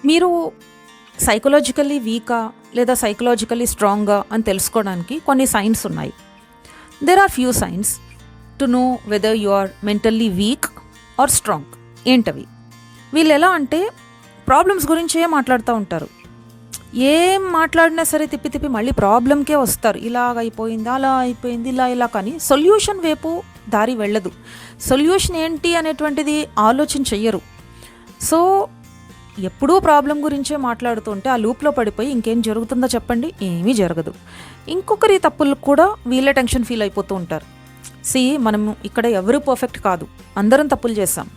మీరు సైకలాజికల్లీ వీకా లేదా సైకలాజికల్లీ స్ట్రాంగా అని తెలుసుకోవడానికి కొన్ని సైన్స్ ఉన్నాయి. There are few signs to know whether you are mentally weak or strong. ఏంటవి? వీళ్ళు ఎలా అంటే ప్రాబ్లమ్స్ గురించే మాట్లాడుతూ ఉంటారు. ఏం మాట్లాడినా సరే తిప్పి తిప్పి మళ్ళీ ప్రాబ్లంకే వస్తారు. ఇలాగ అయిపోయింది, అలా అయిపోయింది, ఇలా కానీ సొల్యూషన్ వైపు దారి వెళ్ళదు. సొల్యూషన్ ఏంటి అనేటువంటిది ఆలోచన చెయ్యరు. సో ఎప్పుడూ ప్రాబ్లం గురించే మాట్లాడుతుంటే ఆ లూప్లో పడిపోయి ఇంకేం జరుగుతుందో చెప్పండి? ఏమీ జరగదు. ఇంకొకరి తప్పులకు కూడా వీళ్ళే టెన్షన్ ఫీల్ అయిపోతూ ఉంటారు. మనం ఇక్కడ ఎవరు పర్ఫెక్ట్ కాదు, అందరం తప్పులు చేస్తాం.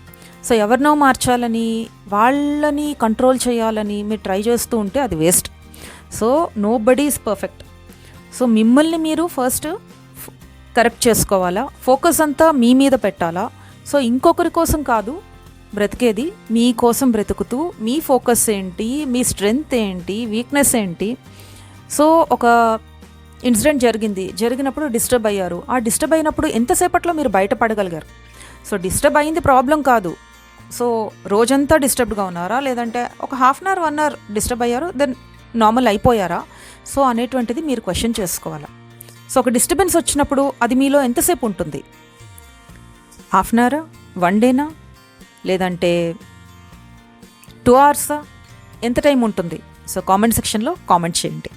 సో ఎవరినో మార్చాలని, వాళ్ళని కంట్రోల్ చేయాలని మీరు ట్రై చేస్తూ ఉంటే అది waste. So nobody is perfect. So మిమ్మల్ని మీరు ఫస్ట్ కరెక్ట్ చేసుకోవాలా, ఫోకస్ అంతా మీ మీద పెట్టాలా. సో ఇంకొకరి కోసం కాదు బ్రతికేది, మీకోసం బ్రతుకుతూ మీ ఫోకస్ ఏంటి, మీ స్ట్రెంగ్త్ ఏంటి, వీక్నెస్ ఏంటి. సో ఒక ఇన్సిడెంట్ జరిగినప్పుడు డిస్టర్బ్ అయ్యారు. ఆ డిస్టర్బ్ అయినప్పుడు ఎంతసేపట్లో మీరు బయటపడగలిగారు? సో డిస్టర్బ్ అయింది ప్రాబ్లం కాదు. సో రోజంతా డిస్టర్బ్డ్గా ఉన్నారా, లేదంటే ఒక half an hour 1 hour disturb అయ్యారు, దెన్ నార్మల్ అయిపోయారా? సో అనేటువంటిది మీరు క్వశ్చన్ చేసుకోవాలా. సో ఒక డిస్టర్బెన్స్ వచ్చినప్పుడు అది మీలో ఎంతసేపు ఉంటుంది? హాఫ్ అన్ అవరా, 1 డేనా, లేదంటే 2 అవర్సా? ఎంత టైం ఉంటుంది? సో కామెంట్ సెక్షన్లో కామెంట్ చేయండి.